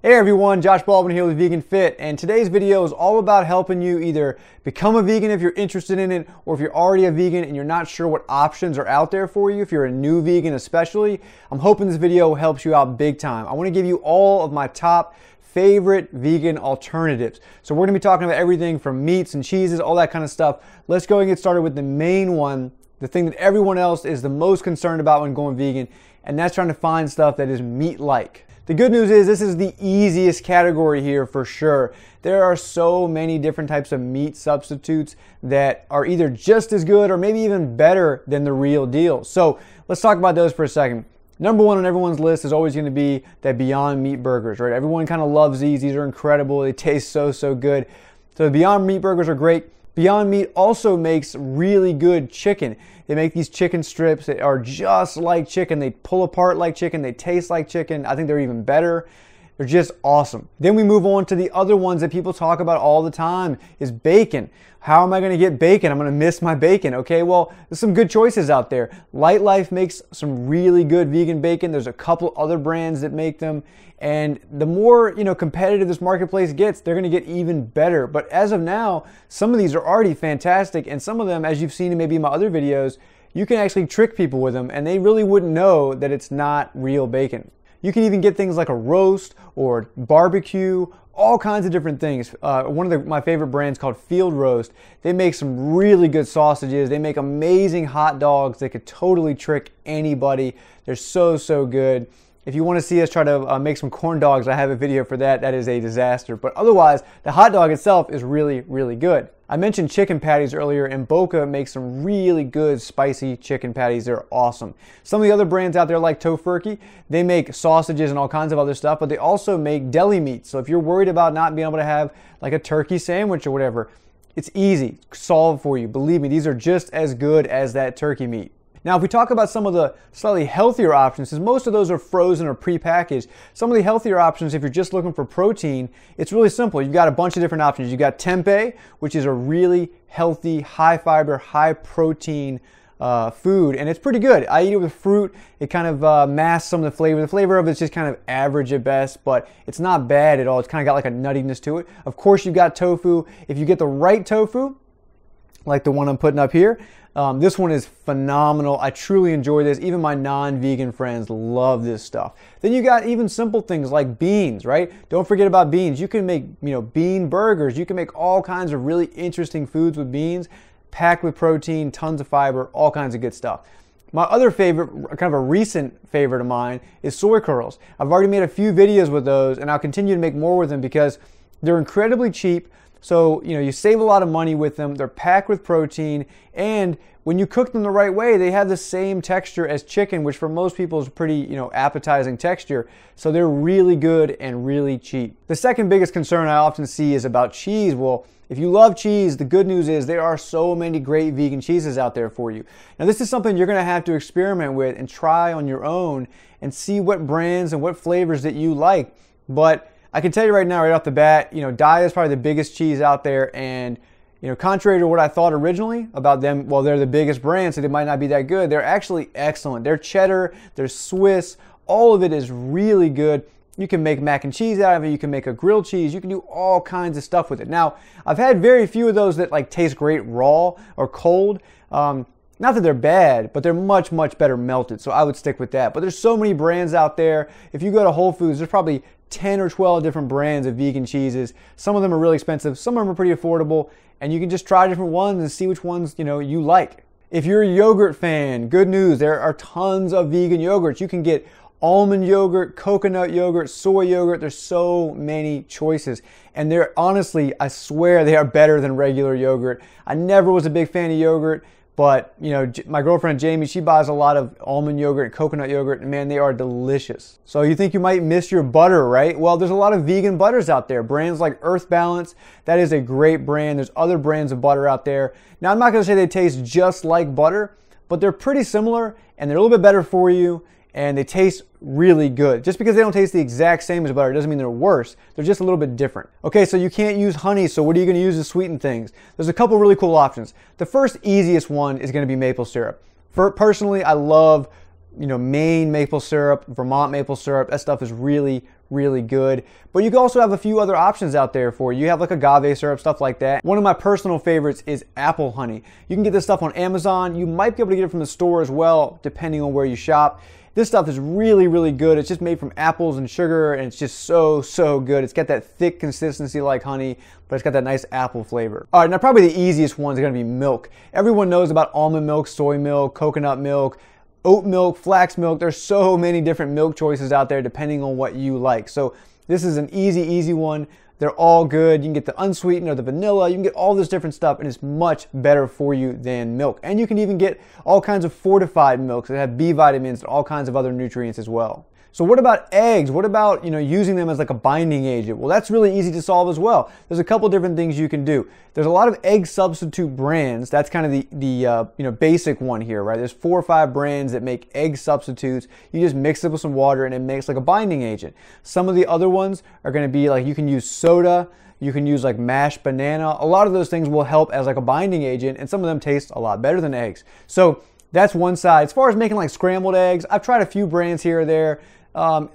Hey everyone, Josh Baldwin here with Vegan Fit, and today's video is all about helping you either become a vegan if you're interested in it, or if you're already a vegan and you're not sure what options are out there for you, if you're a new vegan especially. I'm hoping this video helps you out big time. I want to give you all of my top favorite vegan alternatives. So we're going to be talking about everything from meats and cheeses, all that kind of stuff. Let's go and get started with the main one, the thing that everyone else is the most concerned about when going vegan, and that's trying to find stuff that is meat-like. The good news is this is the easiest category here for sure. There are so many different types of meat substitutes that are either just as good or maybe even better than the real deal. So let's talk about those for a second. Number one on everyone's list is always going to be that Beyond Meat burgers, right? Everyone kind of loves these. These are incredible. They taste so good. So the Beyond Meat burgers are great. Beyond Meat also makes really good chicken. They make these chicken strips that are just like chicken. They pull apart like chicken. They taste like chicken. I think they're even better. They're just awesome. Then we move on to the other ones that people talk about all the time is bacon. How am I going to get bacon? I'm going to miss my bacon. Okay, well, there's some good choices out there. Light Life makes some really good vegan bacon. There's a couple other brands that make them. And the more, competitive this marketplace gets, they're going to get even better. But as of now, some of these are already fantastic. And some of them, as you've seen in maybe my other videos, you can actually trick people with them and they really wouldn't know that it's not real bacon. You can even get things like a roast or barbecue, all kinds of different things. One of my favorite brands called Field Roast, they make some really good sausages. They make amazing hot dogs. They could totally trick anybody. They're so good. If you want to see us try to make some corn dogs, I have a video for that. That is a disaster. But otherwise, the hot dog itself is really good. I mentioned chicken patties earlier, and Boca makes some really good spicy chicken patties. They're awesome. Some of the other brands out there like Tofurky, they make sausages and all kinds of other stuff, but they also make deli meat. So if you're worried about not being able to have like a turkey sandwich or whatever, it's easy, solved for you. Believe me, these are just as good as that turkey meat. Now, if we talk about some of the slightly healthier options, since most of those are frozen or prepackaged, some of the healthier options, if you're just looking for protein, it's really simple. You've got a bunch of different options. You've got tempeh, which is a really healthy, high fiber, high protein food, and it's pretty good. I eat it with fruit. It kind of masks some of the flavor. The flavor of it's just kind of average at best, but it's not bad at all. It's kind of got like a nuttiness to it. Of course, you've got tofu. If you get the right tofu, like the one I'm putting up here, this one is phenomenal. I truly enjoy this. Even my non-vegan friends love this stuff. Then you got even simple things like beans, right? Don't forget about beans. You can make, bean burgers. You can make all kinds of really interesting foods with beans, packed with protein, tons of fiber, all kinds of good stuff. My other favorite, kind of a recent favorite of mine, is soy curls. I've already made a few videos with those, and I'll continue to make more with them because they're incredibly cheap. So, you save a lot of money with them. They're packed with protein, and when you cook them the right way, they have the same texture as chicken, which for most people is pretty, appetizing texture. So they're really good and really cheap. The second biggest concern I often see is about cheese. Well, if you love cheese, the good news is there are so many great vegan cheeses out there for you. Now, this is something you're going to have to experiment with and try on your own and see what brands and what flavors that you like. But I can tell you right now, right off the bat, Daiya is probably the biggest cheese out there, and contrary to what I thought originally about them, well, they're the biggest brand, so they might not be that good. They're actually excellent. They're cheddar, they're Swiss, all of it is really good. You can make mac and cheese out of it. You can make a grilled cheese. You can do all kinds of stuff with it. Now, I've had very few of those that taste great raw or cold. Not that they're bad, but they're much better melted. So I would stick with that. But there's so many brands out there. If you go to Whole Foods, there's probably 10 or 12 different brands of vegan cheeses. Some of them are really expensive. Some of them are pretty affordable. And you can just try different ones and see which ones, you like. If you're a yogurt fan, good news. There are tons of vegan yogurts. You can get almond yogurt, coconut yogurt, soy yogurt. There's so many choices. And they're honestly, I swear they are better than regular yogurt. I never was a big fan of yogurt. But, my girlfriend Jamie, she buys a lot of almond yogurt and coconut yogurt, and man, they are delicious. So you think you might miss your butter, right? Well, there's a lot of vegan butters out there. Brands like Earth Balance, that is a great brand. There's other brands of butter out there. Now, I'm not going to say they taste just like butter, but they're pretty similar, and they're a little bit better for you, and they taste really good. Just because they don't taste the exact same as butter doesn't mean they're worse. They're just a little bit different. Okay, so you can't use honey, so what are you going to use to sweeten things? There's a couple really cool options. The first easiest one is going to be maple syrup. Personally, I love Maine maple syrup, Vermont maple syrup. That stuff is really, really good. But you can also have a few other options out there for you. You have like agave syrup, stuff like that. One of my personal favorites is apple honey. You can get this stuff on Amazon. You might be able to get it from the store as well, depending on where you shop. This stuff is really, really good. It's just made from apples and sugar, and it's just so, so good. It's got that thick consistency like honey, but it's got that nice apple flavor. All right, now probably the easiest one is gonna be milk. Everyone knows about almond milk, soy milk, coconut milk, oat milk, flax milk. There's so many different milk choices out there depending on what you like. So this is an easy one. They're all good. You can get the unsweetened or the vanilla. You can get all this different stuff, and it's much better for you than milk. And you can even get all kinds of fortified milks that have B vitamins and all kinds of other nutrients as well. So what about eggs? What about, using them as like a binding agent? Well, that's really easy to solve as well. There's a couple different things you can do. There's a lot of egg substitute brands. That's kind of the basic one here, right? There's 4 or 5 brands that make egg substitutes. You just mix it with some water and it makes like a binding agent. Some of the other ones are going to be like, you can use soda, you can use like mashed banana. A lot of those things will help as like a binding agent, and some of them taste a lot better than eggs. So that's one side. As far as making like scrambled eggs, I've tried a few brands here or there.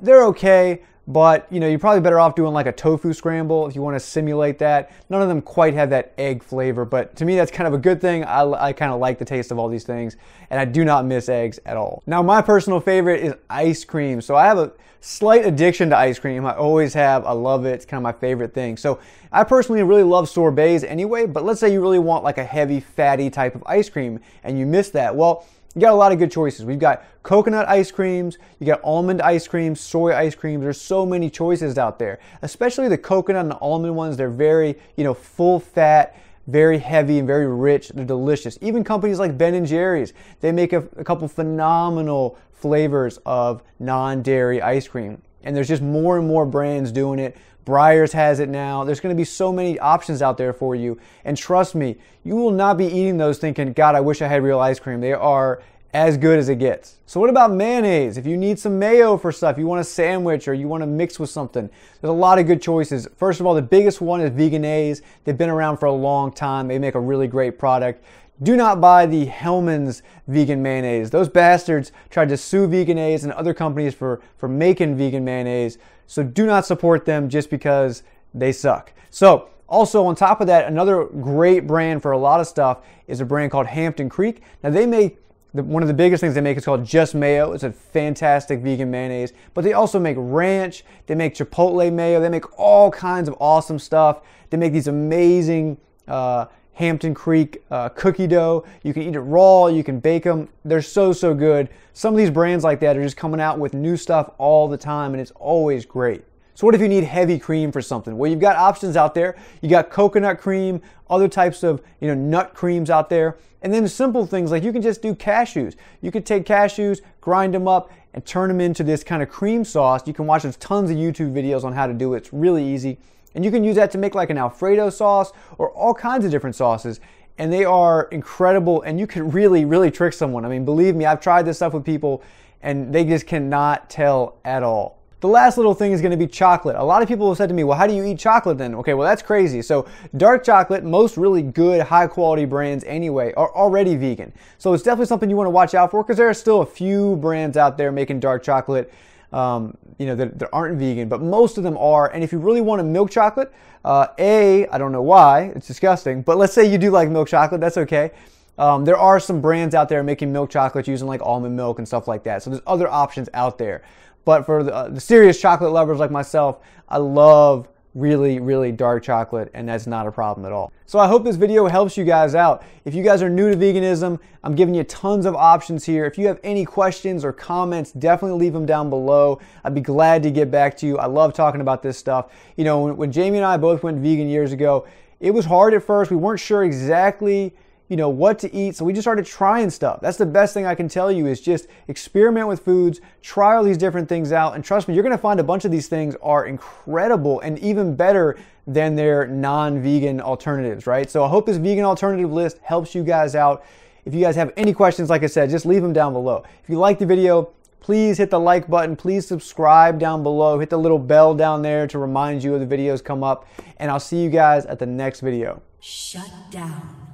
They're okay, but you're probably better off doing like a tofu scramble if you want to simulate that. None of them quite have that egg flavor, but to me that's kind of a good thing. I kind of like the taste of all these things, and I do not miss eggs at all. Now my personal favorite is ice cream. So I have a slight addiction to ice cream. I always have. I love it. It's kind of my favorite thing. So I personally really love sorbets anyway, but let's say you really want like a heavy, fatty type of ice cream and you miss that. Well, you got a lot of good choices. We've got coconut ice creams, you got almond ice creams, soy ice creams. There's so many choices out there, especially the coconut and the almond ones. They're very, full fat, very heavy and very rich. They're delicious. Even companies like Ben & Jerry's, they make a couple phenomenal flavors of non-dairy ice cream. And there's just more and more brands doing it. Breyers has it now. There's going to be so many options out there for you. And trust me, you will not be eating those thinking, God, I wish I had real ice cream. They are as good as it gets. So what about mayonnaise? If you need some mayo for stuff, you want a sandwich or you want to mix with something, there's a lot of good choices. First of all, the biggest one is Vegenaise. They've been around for a long time. They make a really great product. Do not buy the Hellmann's vegan mayonnaise. Those bastards tried to sue Vegenaise and other companies for making vegan mayonnaise. So do not support them just because they suck. So also on top of that, another great brand for a lot of stuff is a brand called Hampton Creek. Now they make, one of the biggest things they make is called Just Mayo. It's a fantastic vegan mayonnaise. But they also make ranch, they make chipotle mayo, they make all kinds of awesome stuff. They make these amazing Hampton Creek cookie dough. You can eat it raw, you can bake them. They're so, so good. Some of these brands like that are just coming out with new stuff all the time, and it's always great. So what if you need heavy cream for something? Well, you've got options out there. You got coconut cream, other types of nut creams out there. And then simple things like you can just do cashews. You could take cashews, grind them up, and turn them into this kind of cream sauce. You can watch tons of YouTube videos on how to do it. It's really easy. And you can use that to make like an Alfredo sauce or all kinds of different sauces. And they are incredible, and you can really, really trick someone. I mean, believe me, I've tried this stuff with people and they just cannot tell at all. The last little thing is going to be chocolate. A lot of people have said to me, well, how do you eat chocolate then? Okay, well, that's crazy. So dark chocolate, most really good, high quality brands anyway, are already vegan. So it's definitely something you want to watch out for, because there are still a few brands out there making dark chocolate that aren't vegan, but most of them are. And if you really want a milk chocolate, I don't know why, it's disgusting, but let's say you do like milk chocolate, that's okay. There are some brands out there making milk chocolate using like almond milk and stuff like that. So there's other options out there. But for the serious chocolate lovers like myself, I love really, really dark chocolate, and that's not a problem at all. So I hope this video helps you guys out. If you guys are new to veganism, I'm giving you tons of options here. If you have any questions or comments, definitely leave them down below. I'd be glad to get back to you. I love talking about this stuff. When Jamie and I both went vegan years ago, it was hard at first. We weren't sure exactly what to eat. So we just started trying stuff. That's the best thing I can tell you, is just experiment with foods, try all these different things out, and trust me, you're gonna find a bunch of these things are incredible and even better than their non-vegan alternatives, right? So I hope this vegan alternative list helps you guys out. If you guys have any questions, like I said, just leave them down below. If you like the video, please hit the like button, please subscribe down below, hit the little bell down there to remind you of the videos come up, and I'll see you guys at the next video. Shut down.